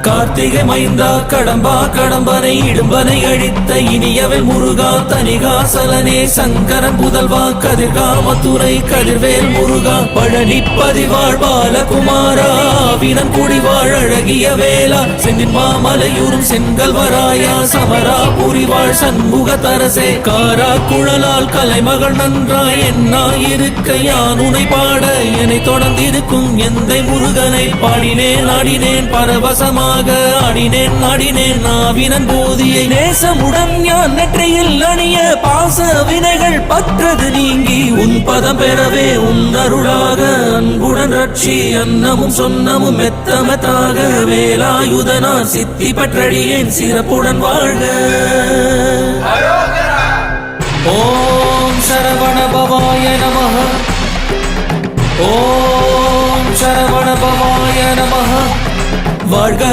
கார்த்திகை மைந்தா கடம்பா கடம்பனை இடும்பனை அழித்த இனியவன் முருகா தனிகாசலனே சங்கரன் புதல்வா கதிர்காமத்துறை கதிர்வேல் முருகா பழனி பதிவாழ் பாலகுமாரா வினன் குடிவாழ் அழகிய வேளா சென்னின் மாமலையூரும் செங்கல்வராயா சமரா புரிவாழ் சண்முக தரசே காரா குழலால் கலைமகள் நன்றாய் என்னாயிருக்க யான் உனை பாட என்னை தொடர்ந்திருக்கும் எந்தை முருகனை பாடினேன் ஆடினேன் பரவசமாக ஆடினேன் ஆடினேன் நாவினன் போதியை நேசமுடன் ஞான் நெற்றியில் அணிய பாச வினைகள் பற்றது நீங்கி உன் பதம் பெறவே உன் அருளாக அன்புடன் ரட்சி அன்னமும் சொன்னமும் மெத்தமத்தாக வேலாயுதனார் சித்தி பற்றடியேன் சிறப்புடன் வாழ்க. ஓம் சரவண பவாய நமஹ. ஓம் சரவண பவாய நமஹ. வாழ்க.